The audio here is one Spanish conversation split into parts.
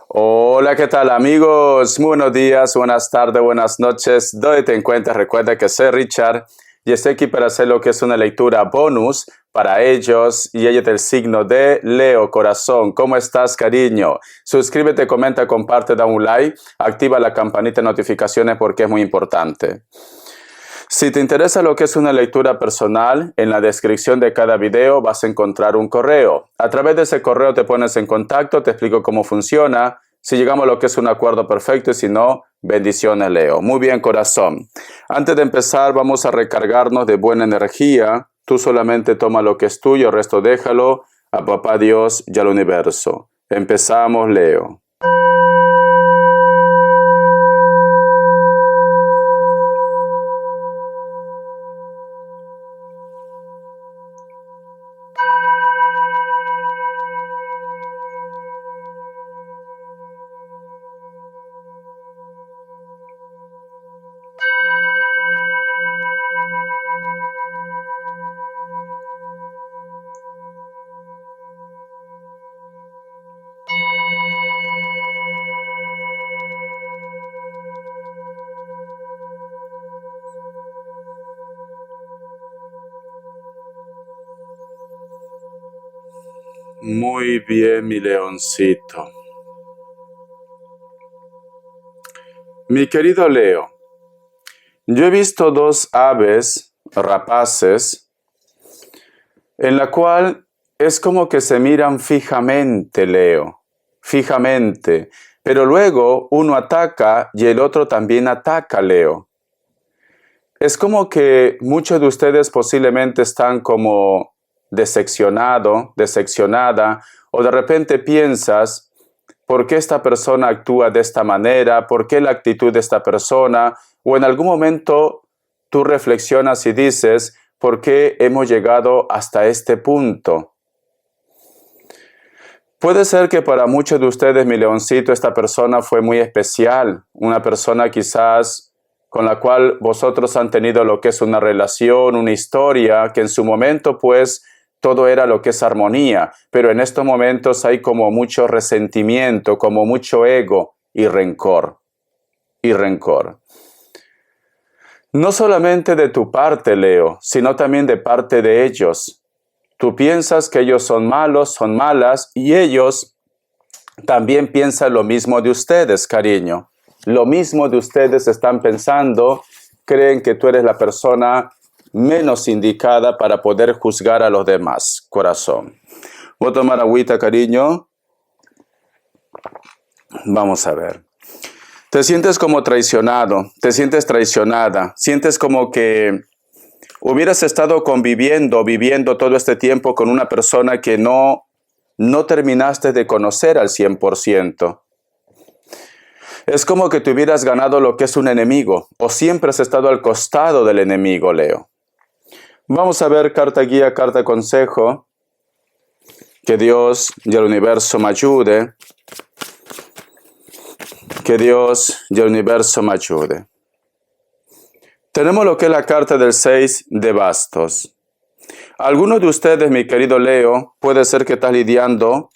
Hola, ¿qué tal amigos? Muy buenos días, buenas tardes, buenas noches. ¿Dónde te encuentras? Recuerda que soy Richard y estoy aquí para hacer lo que es una lectura bonus para ellos y ella del signo de Leo, corazón. ¿Cómo estás, cariño? Suscríbete, comenta, comparte, da un like, activa la campanita de notificaciones porque es muy importante. Si te interesa lo que es una lectura personal, en la descripción de cada video vas a encontrar un correo. A través de ese correo te pones en contacto, te explico cómo funciona, si llegamos a lo que es un acuerdo perfecto y si no, bendiciones Leo. Muy bien, corazón. Antes de empezar vamos a recargarnos de buena energía. Tú solamente toma lo que es tuyo, el resto déjalo a Papá Dios y al universo. Empezamos, Leo. Muy bien, mi leoncito. Mi querido Leo, yo he visto dos aves rapaces en la cual es como que se miran fijamente, Leo, fijamente, pero luego uno ataca y el otro también ataca, Leo. Es como que muchos de ustedes posiblemente están como decepcionada, o de repente piensas, ¿por qué esta persona actúa de esta manera? ¿Por qué la actitud de esta persona? O en algún momento tú reflexionas y dices, ¿por qué hemos llegado hasta este punto? Puede ser que para muchos de ustedes, mi leoncito, esta persona fue muy especial, una persona quizás con la cual vosotros han tenido lo que es una relación, una historia, que en su momento pues todo era lo que es armonía, pero en estos momentos hay como mucho resentimiento, como mucho ego y rencor, y rencor. No solamente de tu parte, Leo, sino también de parte de ellos. Tú piensas que ellos son malos, son malas, y ellos también piensan lo mismo de ustedes, cariño. Lo mismo de ustedes están pensando, creen que tú eres la persona menos indicada para poder juzgar a los demás, corazón. Voy a tomar agüita, cariño. Vamos a ver. Te sientes como traicionado, te sientes traicionada, sientes como que hubieras estado viviendo todo este tiempo con una persona que no terminaste de conocer al 100%. Es como que te hubieras ganado lo que es un enemigo, o siempre has estado al costado del enemigo, Leo. Vamos a ver carta guía, carta consejo. Que Dios y el universo me ayude. Que Dios y el universo me ayude. Tenemos lo que es la carta del 6 de bastos. Algunos de ustedes, mi querido Leo, puede ser que estás lidiando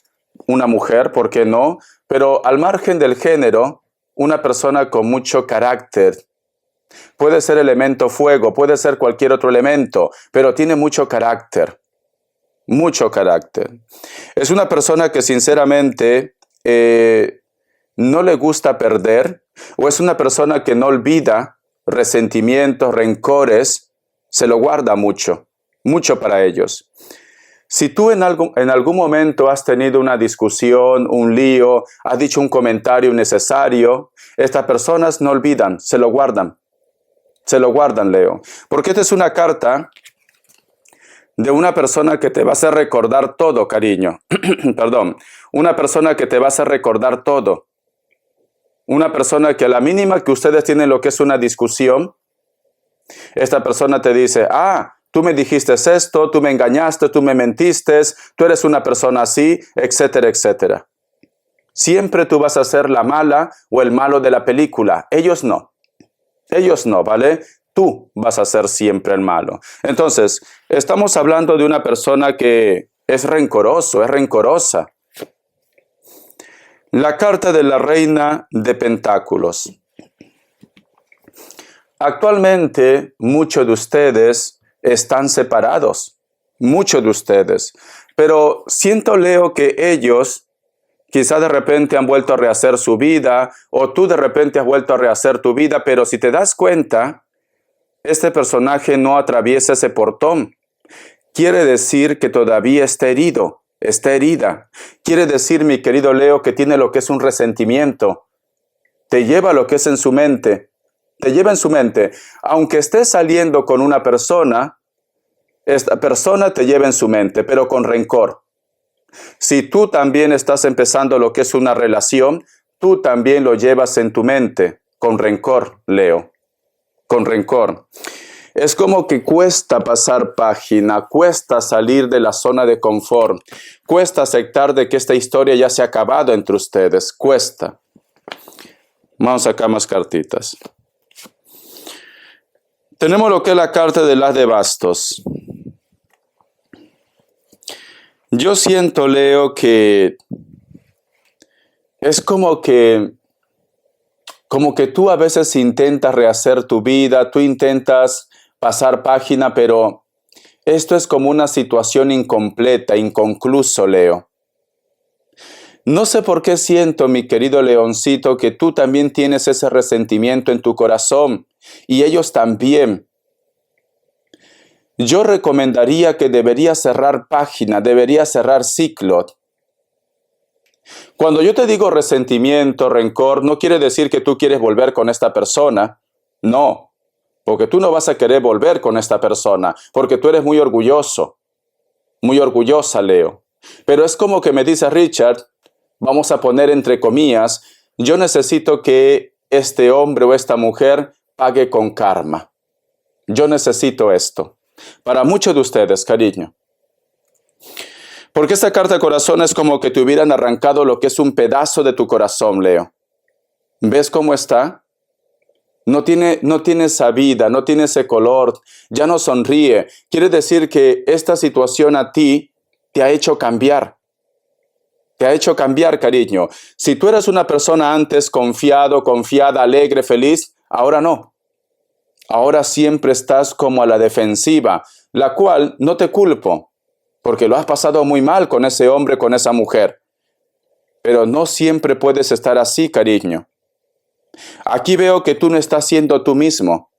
una mujer, ¿por qué no? Pero al margen del género, una persona con mucho carácter. Puede ser elemento fuego, puede ser cualquier otro elemento, pero tiene mucho carácter. Mucho carácter. Es una persona que sinceramente no le gusta perder, o es una persona que no olvida resentimientos, rencores, se lo guarda mucho, mucho para ellos. Si tú en algún momento has tenido una discusión, un lío, has dicho un comentario innecesario, estas personas no olvidan, se lo guardan, Leo. Porque esta es una carta de una persona que te va a hacer recordar todo, cariño. Perdón, una persona que te va a hacer recordar todo. Una persona que a la mínima que ustedes tienen lo que es una discusión, esta persona te dice, tú me dijiste esto, tú me engañaste, tú me mentiste, tú eres una persona así, etcétera, etcétera. Siempre tú vas a ser la mala o el malo de la película. Ellos no, ¿vale? Tú vas a ser siempre el malo. Entonces, estamos hablando de una persona que es rencoroso, es rencorosa. La carta de la reina de Pentáculos. Actualmente muchos de ustedes están separados, muchos de ustedes, pero siento, Leo, que ellos quizás de repente han vuelto a rehacer su vida, o tú de repente has vuelto a rehacer tu vida, pero si te das cuenta, este personaje no atraviesa ese portón. Quiere decir que todavía está herido, está herida. Quiere decir, mi querido Leo, que tiene lo que es un resentimiento. Te lleva lo que es en su mente. Te lleva en su mente. Aunque estés saliendo con una persona, esta persona te lleva en su mente, pero con rencor. Si tú también estás empezando lo que es una relación, tú también lo llevas en tu mente, con rencor, Leo. Con rencor. Es como que cuesta pasar página, cuesta salir de la zona de confort, cuesta aceptar de que esta historia ya se ha acabado entre ustedes, cuesta. Vamos a sacar más cartitas. Tenemos lo que es la carta del As de Bastos. Yo siento, Leo, que es como que tú a veces intentas rehacer tu vida, tú intentas pasar página, pero esto es como una situación incompleta, inconcluso, Leo. No sé por qué siento, mi querido leoncito, que tú también tienes ese resentimiento en tu corazón, y ellos también. Yo recomendaría que deberías cerrar página, deberías cerrar ciclo. Cuando yo te digo resentimiento, rencor, no quiere decir que tú quieres volver con esta persona. No, porque tú no vas a querer volver con esta persona, porque tú eres muy orgulloso, muy orgullosa, Leo. Pero es como que me dice Richard, vamos a poner entre comillas, yo necesito que este hombre o esta mujer pague con karma. Yo necesito esto. Para muchos de ustedes, cariño. Porque esta carta de corazón es como que te hubieran arrancado lo que es un pedazo de tu corazón, Leo. ¿Ves cómo está? No tiene esa vida, no tiene ese color, ya no sonríe. Quiere decir que esta situación a ti te ha hecho cambiar. Te ha hecho cambiar, cariño. Si tú eras una persona antes confiado, confiada, alegre, feliz, ahora no. Ahora siempre estás como a la defensiva, la cual no te culpo, porque lo has pasado muy mal con ese hombre, con esa mujer. Pero no siempre puedes estar así, cariño. Aquí veo que tú no estás siendo tú mismo.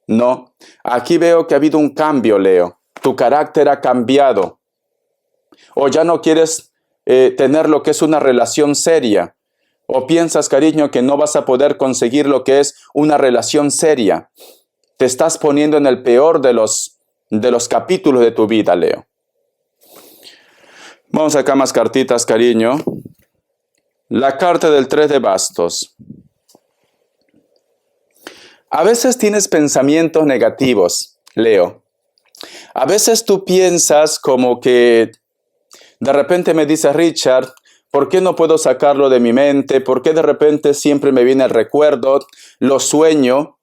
No, aquí veo que ha habido un cambio, Leo. Tu carácter ha cambiado. O ya no quieres tener lo que es una relación seria. O piensas, cariño, que no vas a poder conseguir lo que es una relación seria. Te estás poniendo en el peor de los capítulos de tu vida, Leo. Vamos a sacar más cartitas, cariño. La carta del 3 de bastos. A veces tienes pensamientos negativos, Leo. A veces tú piensas como que de repente me dice Richard, ¿por qué no puedo sacarlo de mi mente? ¿Por qué de repente siempre me viene el recuerdo? Lo sueño.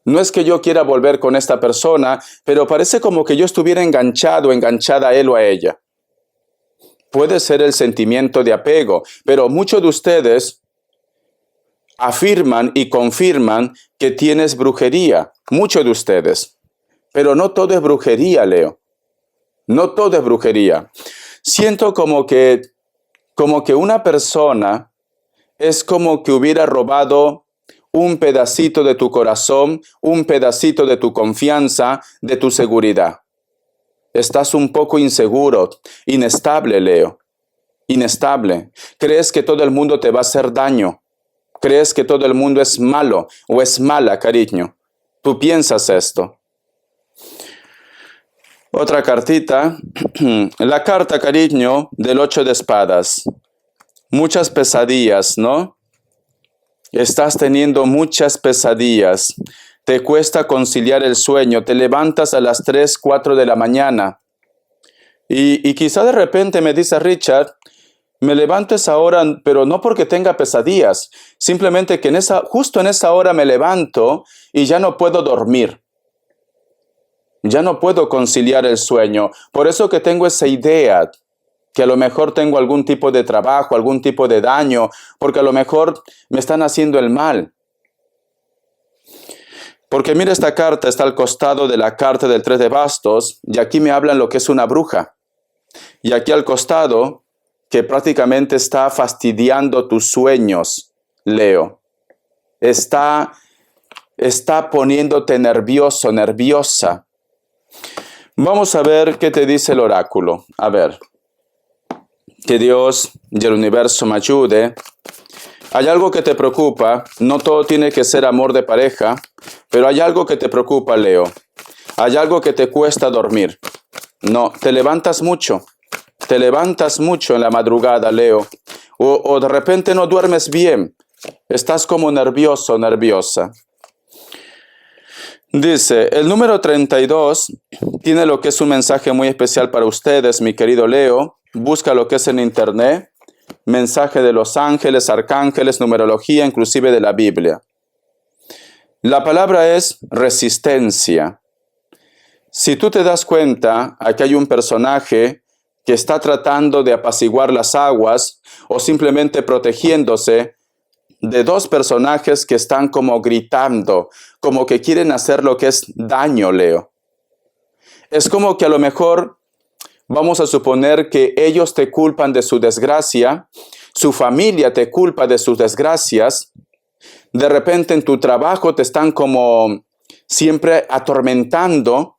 No es que yo quiera volver con esta persona, pero parece como que yo estuviera enganchado, enganchada a él o a ella. Puede ser el sentimiento de apego, pero muchos de ustedes afirman y confirman que tienes brujería. Muchos de ustedes. Pero no todo es brujería, Leo. No todo es brujería. Siento como que una persona es como que hubiera robado un pedacito de tu corazón, un pedacito de tu confianza, de tu seguridad. Estás un poco inseguro, inestable, Leo. Inestable. Crees que todo el mundo te va a hacer daño. Crees que todo el mundo es malo o es mala, cariño. Tú piensas esto. Otra cartita. La carta, cariño, del 8 de espadas. Muchas pesadillas, ¿no? Estás teniendo muchas pesadillas. Te cuesta conciliar el sueño. Te levantas a las 3, 4 de la mañana. Y quizá de repente me dice Richard, me levanto esa hora, pero no porque tenga pesadillas. Simplemente que justo en esa hora me levanto y ya no puedo dormir. Ya no puedo conciliar el sueño. Por eso que tengo esa idea. que a lo mejor tengo algún tipo de trabajo, algún tipo de daño, porque a lo mejor me están haciendo el mal. Porque mira, esta carta está al costado de la carta del 3 de bastos, y aquí me hablan lo que es una bruja. Y aquí al costado, que prácticamente está fastidiando tus sueños, Leo. Está poniéndote nervioso, nerviosa. Vamos a ver qué te dice el oráculo. A ver. Que Dios y el universo me ayude. Hay algo que te preocupa. No todo tiene que ser amor de pareja, pero hay algo que te preocupa, Leo. Hay algo que te cuesta dormir. No, te levantas mucho. Te levantas mucho en la madrugada, Leo. O de repente no duermes bien. Estás como nervioso, nerviosa. Dice, el número 32 tiene lo que es un mensaje muy especial para ustedes, mi querido Leo. Busca lo que es en internet. Mensaje de los ángeles, arcángeles, numerología, inclusive de la Biblia. La palabra es resistencia. Si tú te das cuenta, aquí hay un personaje que está tratando de apaciguar las aguas o simplemente protegiéndose de dos personajes que están como gritando, como que quieren hacer lo que es daño, Leo. Es como que a lo mejor vamos a suponer que ellos te culpan de su desgracia, su familia te culpa de sus desgracias, de repente en tu trabajo te están como siempre atormentando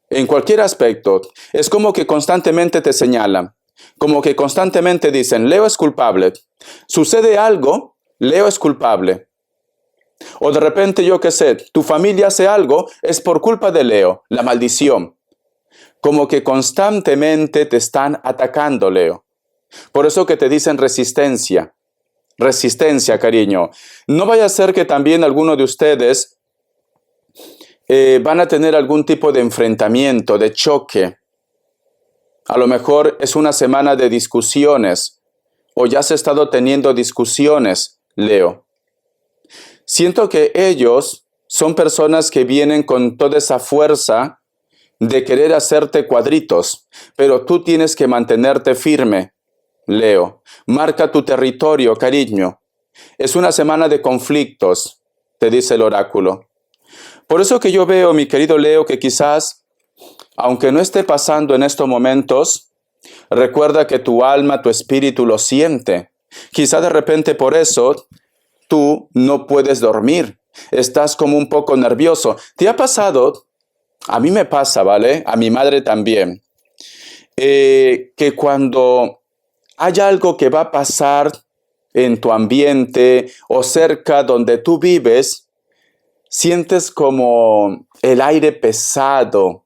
en cualquier aspecto. Es como que constantemente te señalan, como que constantemente dicen, Leo es culpable. Sucede algo, Leo es culpable. O de repente, yo qué sé, tu familia hace algo, es por culpa de Leo, la maldición. Como que constantemente te están atacando, Leo. Por eso que te dicen resistencia. Resistencia, cariño. No vaya a ser que también alguno de ustedes van a tener algún tipo de enfrentamiento, de choque. A lo mejor es una semana de discusiones o ya has estado teniendo discusiones, Leo. Siento que ellos son personas que vienen con toda esa fuerza de querer hacerte cuadritos, pero tú tienes que mantenerte firme, Leo. Marca tu territorio, cariño. Es una semana de conflictos, te dice el oráculo. Por eso que yo veo, mi querido Leo, que quizás, aunque no esté pasando en estos momentos, recuerda que tu alma, tu espíritu lo siente. Quizás de repente por eso tú no puedes dormir. Estás como un poco nervioso. ¿Te ha pasado? A mí me pasa, ¿vale? A mi madre también. Que cuando hay algo que va a pasar en tu ambiente o cerca donde tú vives, sientes como el aire pesado,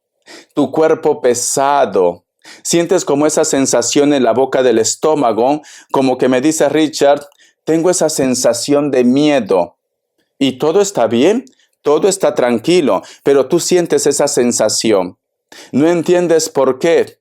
tu cuerpo pesado. Sientes como esa sensación en la boca del estómago, como que me dice Richard, tengo esa sensación de miedo. ¿Y todo está bien? Todo está tranquilo, pero tú sientes esa sensación. No entiendes por qué.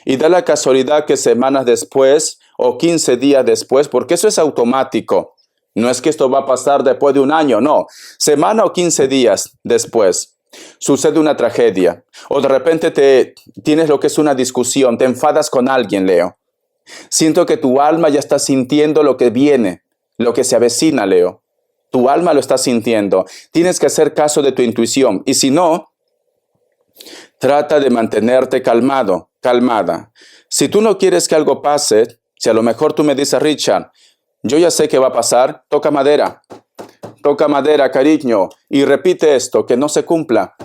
Y da la casualidad que semanas después o 15 días después, porque eso es automático. No es que esto va a pasar después de un año, no. Semana o 15 días después sucede una tragedia. O de repente tienes lo que es una discusión, te enfadas con alguien, Leo. Siento que tu alma ya está sintiendo lo que viene, lo que se avecina, Leo. Tu alma lo está sintiendo. Tienes que hacer caso de tu intuición. Y si no, trata de mantenerte calmado, calmada. Si tú no quieres que algo pase, si a lo mejor tú me dices, Richard, yo ya sé qué va a pasar, toca madera, cariño, y repite esto, que no se cumpla,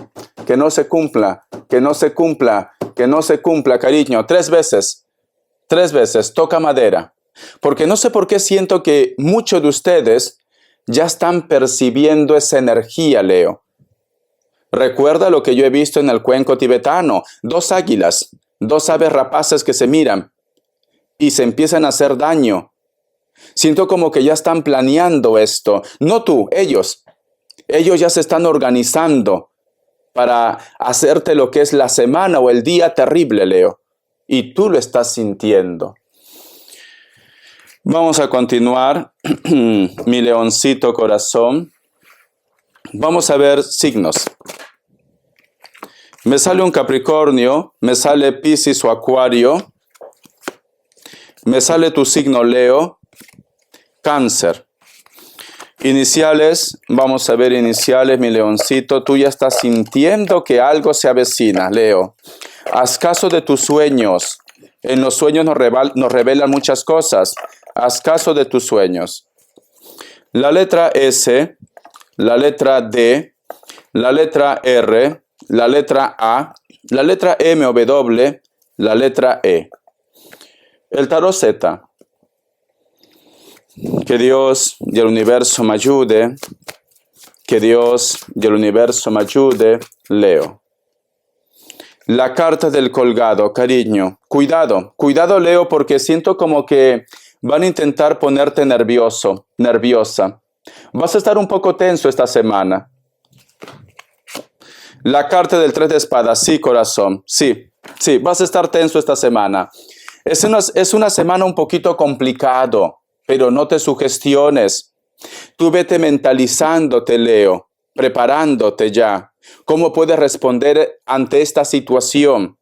que no se cumpla, que no se cumpla, que no se cumpla, cariño, 3 veces, toca madera. Porque no sé por qué siento que muchos de ustedes ya están percibiendo esa energía, Leo. Recuerda lo que yo he visto en el cuenco tibetano. 2 águilas, 2 aves rapaces que se miran y se empiezan a hacer daño. Siento como que ya están planeando esto. No tú, ellos. Ellos ya se están organizando para hacerte lo que es la semana o el día terrible, Leo. Y tú lo estás sintiendo. Vamos a continuar, mi leoncito corazón. Vamos a ver signos. Me sale un Capricornio, me sale Piscis o Acuario, Me sale tu signo, Leo. Cáncer. Iniciales, vamos a ver iniciales, mi leoncito. Tú ya estás sintiendo que algo se avecina, Leo. Haz caso de tus sueños. En los sueños nos revelan muchas cosas. Haz caso de tus sueños. La letra S, la letra D, la letra R, la letra A, la letra M o W, la letra E. El tarot Z. Que Dios y el universo me ayude. Que Dios y el universo me ayude. Leo. La carta del colgado, cariño. Cuidado, cuidado, Leo, porque siento como que van a intentar ponerte nervioso, nerviosa. Vas a estar un poco tenso esta semana. La carta del 3 de espadas, sí, corazón, sí, vas a estar tenso esta semana. Es una semana un poquito complicado, pero no te sugestiones. Tú vete mentalizándote, Leo, preparándote ya. ¿Cómo puedes responder ante esta situación?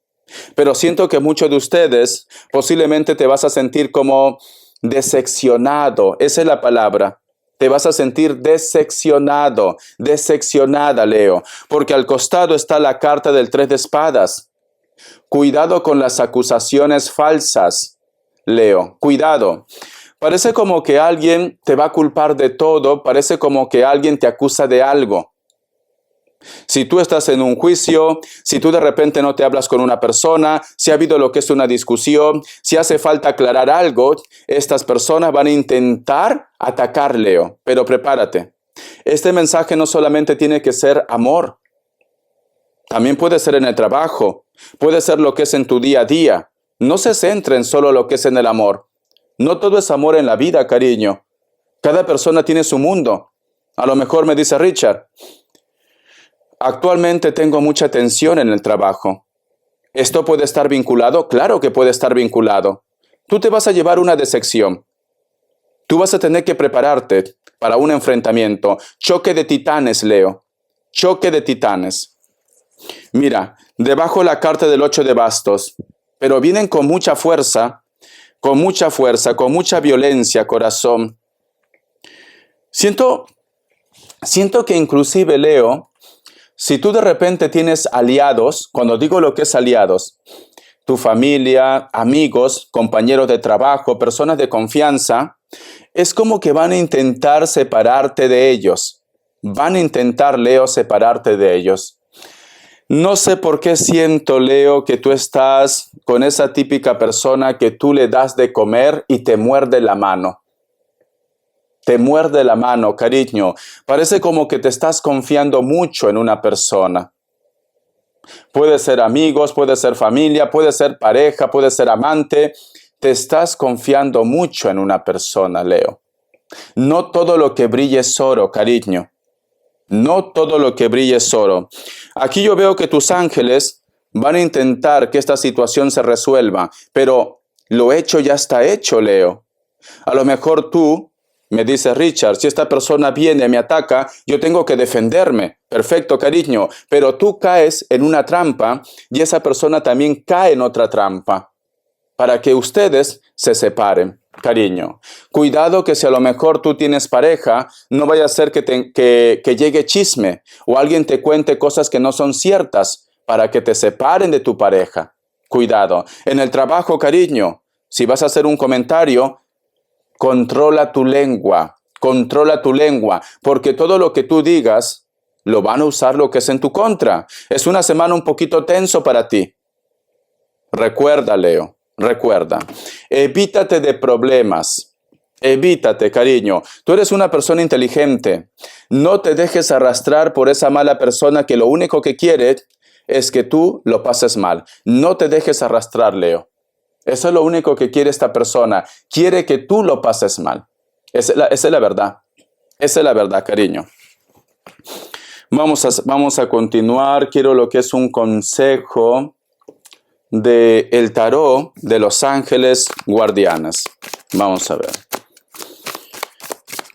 Pero siento que muchos de ustedes posiblemente te vas a sentir como decepcionado. Esa es la palabra. Te vas a sentir decepcionado, decepcionada, Leo, porque al costado está la carta del 3 de espadas. Cuidado con las acusaciones falsas, Leo, cuidado. Parece como que alguien te va a culpar de todo, parece como que alguien te acusa de algo. Si tú estás en un juicio, si tú de repente no te hablas con una persona, si ha habido lo que es una discusión, si hace falta aclarar algo, estas personas van a intentar atacar, Leo. Pero prepárate. Este mensaje no solamente tiene que ser amor. También puede ser en el trabajo. Puede ser lo que es en tu día a día. No se centre en solo lo que es en el amor. No todo es amor en la vida, cariño. Cada persona tiene su mundo. A lo mejor me dice Richard, actualmente tengo mucha tensión en el trabajo. ¿Esto puede estar vinculado? Claro que puede estar vinculado. Tú te vas a llevar una decepción. Tú vas a tener que prepararte para un enfrentamiento. Choque de titanes, Leo. Choque de titanes. Mira, debajo la carta del 8 de bastos. Pero vienen con mucha fuerza, con mucha violencia, corazón. Siento que inclusive, Leo, si tú de repente tienes aliados, cuando digo lo que es aliados, tu familia, amigos, compañeros de trabajo, personas de confianza, es como que van a intentar separarte de ellos. Van a intentar, Leo, separarte de ellos. No sé por qué siento, Leo, que tú estás con esa típica persona que tú le das de comer y te muerde la mano. Te muerde la mano, cariño. Parece como que te estás confiando mucho en una persona. Puede ser amigos, puede ser familia, puede ser pareja, puede ser amante. Te estás confiando mucho en una persona, Leo. No todo lo que brilla es oro, cariño. No todo lo que brilla es oro. Aquí yo veo que tus ángeles van a intentar que esta situación se resuelva, pero lo hecho ya está hecho, Leo. A lo mejor tú me dices, Richard, si esta persona viene y me ataca, yo tengo que defenderme. Perfecto, cariño, pero tú caes en una trampa y esa persona también cae en otra trampa para que ustedes se separen. Cariño, cuidado que si a lo mejor tú tienes pareja, no vaya a ser que llegue chisme o alguien te cuente cosas que no son ciertas para que te separen de tu pareja. Cuidado. En el trabajo, cariño, si vas a hacer un comentario, controla tu lengua, porque todo lo que tú digas lo van a usar lo que es en tu contra. Es una semana un poquito tenso para ti. Recuerda, Leo. Recuerda, evítate de problemas, evítate, cariño. Tú eres una persona inteligente. No te dejes arrastrar por esa mala persona que lo único que quiere es que tú lo pases mal. No te dejes arrastrar, Leo. Eso es lo único que quiere esta persona. Quiere que tú lo pases mal. Esa es la verdad. Esa es la verdad, cariño. Vamos a continuar. Quiero lo que es un consejo de el tarot de los ángeles guardianes. Vamos a ver.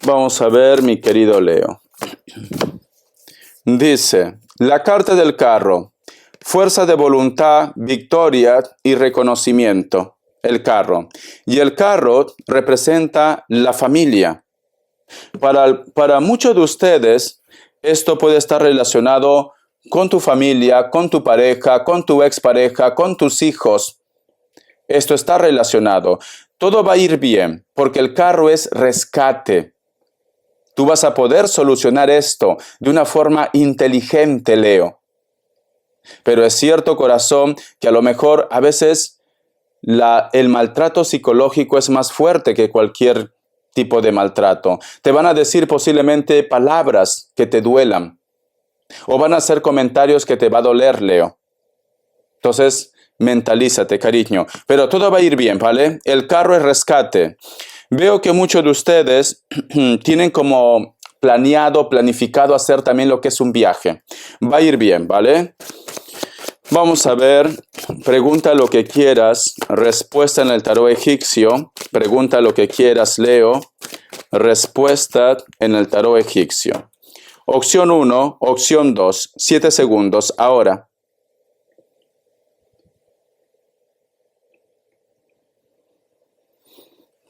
Vamos a ver, mi querido Leo. Dice, la carta del carro, fuerza de voluntad, victoria y reconocimiento. el carro. Y el carro representa la familia. Para muchos de ustedes, esto puede estar relacionado con tu familia, con tu pareja, con tu expareja, con tus hijos. Esto está relacionado. Todo va a ir bien, porque el carro es rescate. Tú vas a poder solucionar esto de una forma inteligente, Leo. Pero es cierto, corazón, que a lo mejor a veces el maltrato psicológico es más fuerte que cualquier tipo de maltrato. Te van a decir posiblemente palabras que te duelan. O van a hacer comentarios que te va a doler, Leo. Entonces, mentalízate, cariño. Pero todo va a ir bien, ¿vale? El carro es rescate. Veo que muchos de ustedes tienen como planificado hacer también lo que es un viaje. Va a ir bien, ¿vale? Vamos a ver, pregunta lo que quieras, respuesta en el tarot egipcio, pregunta lo que quieras, Leo, respuesta en el tarot egipcio. Opción 1, opción 2, 7 segundos, ahora.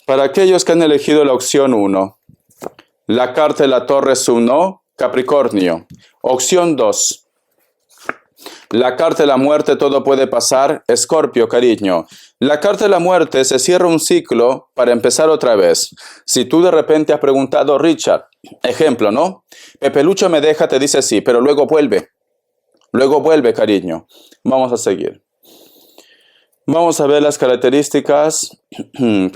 Para aquellos que han elegido la opción 1, la carta de la torre es un no, Capricornio. Opción 2. La carta de la muerte, todo puede pasar, Escorpio, cariño. La carta de la muerte se cierra un ciclo para empezar otra vez. Si tú de repente has preguntado, Richard, ejemplo, ¿no? Pepe Lucho me deja, te dice sí, pero luego vuelve. Luego vuelve, cariño. Vamos a seguir. Vamos a ver las características.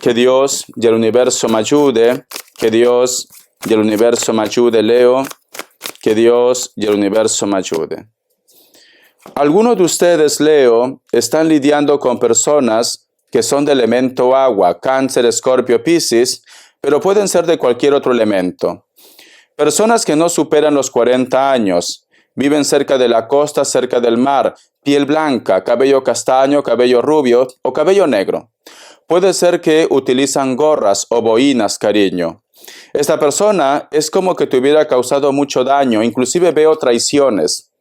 Que Dios y el universo me ayude. Que Dios y el universo me ayude, Leo. Que Dios y el universo me ayude. Algunos de ustedes, Leo, están lidiando con personas que son de elemento agua, Cáncer, Escorpio, Piscis, pero pueden ser de cualquier otro elemento. Personas que no superan los 40 años, viven cerca de la costa, cerca del mar, piel blanca, cabello castaño, cabello rubio o cabello negro. Puede ser que utilizan gorras o boinas, cariño. Esta persona es como que te hubiera causado mucho daño, inclusive veo traiciones.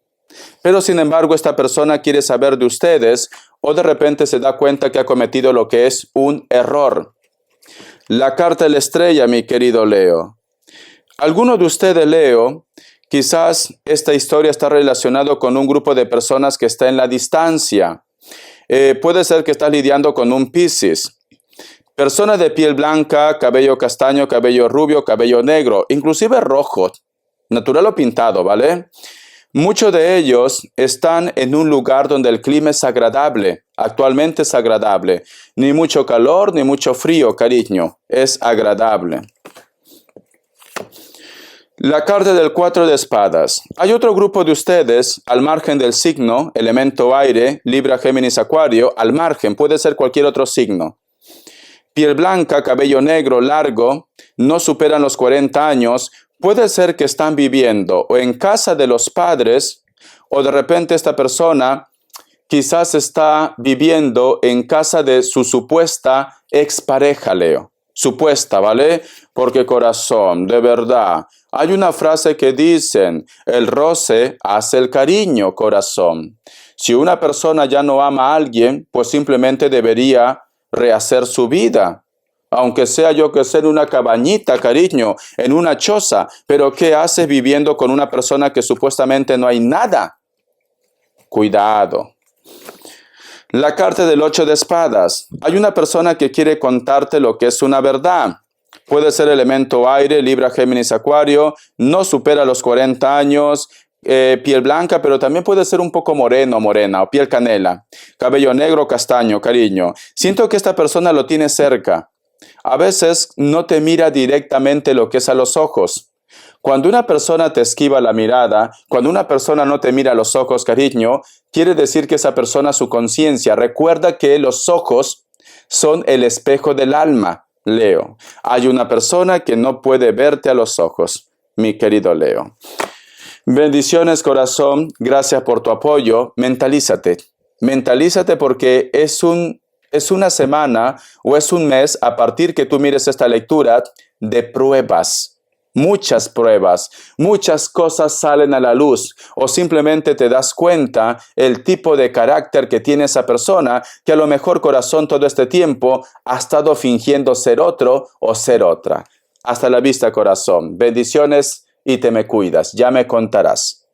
Pero sin embargo esta persona quiere saber de ustedes o de repente se da cuenta que ha cometido lo que es un error. La carta de la estrella, mi querido Leo. Algunos de ustedes, Leo, quizás esta historia está relacionada con un grupo de personas que está en la distancia. Puede ser que estás lidiando con un Piscis. Personas de piel blanca, cabello castaño, cabello rubio, cabello negro, inclusive rojo, natural o pintado, ¿vale? Muchos de ellos están en un lugar donde el clima es agradable, actualmente es agradable. Ni mucho calor, ni mucho frío, cariño, es agradable. La carta del 4 de espadas. Hay otro grupo de ustedes al margen del signo, elemento aire, Libra, Géminis, Acuario, al margen, puede ser cualquier otro signo. Piel blanca, cabello negro, largo, no superan los 40 años, puede ser que están viviendo o en casa de los padres o de repente esta persona quizás está viviendo en casa de su supuesta expareja, Leo. Supuesta, ¿vale? Porque corazón, de verdad, hay una frase que dicen, el roce hace el cariño, corazón. Si una persona ya no ama a alguien, pues simplemente debería rehacer su vida. Aunque sea yo que sea en una cabañita, cariño, en una choza, pero ¿qué haces viviendo con una persona que supuestamente no hay nada? Cuidado. La carta del 8 de espadas. Hay una persona que quiere contarte lo que es una verdad. Puede ser elemento aire, Libra, Géminis, Acuario, no supera los 40 años, piel blanca, pero también puede ser un poco moreno, morena, o piel canela, cabello negro, castaño, cariño. Siento que esta persona lo tiene cerca. A veces no te mira directamente lo que es a los ojos. Cuando una persona te esquiva la mirada, cuando una persona no te mira a los ojos, cariño, quiere decir que esa persona, su conciencia, recuerda que los ojos son el espejo del alma, Leo. Hay una persona que no puede verte a los ojos, mi querido Leo. Bendiciones, corazón. Gracias por tu apoyo. Mentalízate. Mentalízate porque es una semana o es un mes a partir que tú mires esta lectura de pruebas. muchas pruebas, muchas cosas salen a la luz, o simplemente te das cuenta el tipo de carácter que tiene esa persona, que a lo mejor, corazón, todo este tiempo ha estado fingiendo ser otro o ser otra. Hasta la vista, corazón. Bendiciones y te me cuidas. Ya me contarás.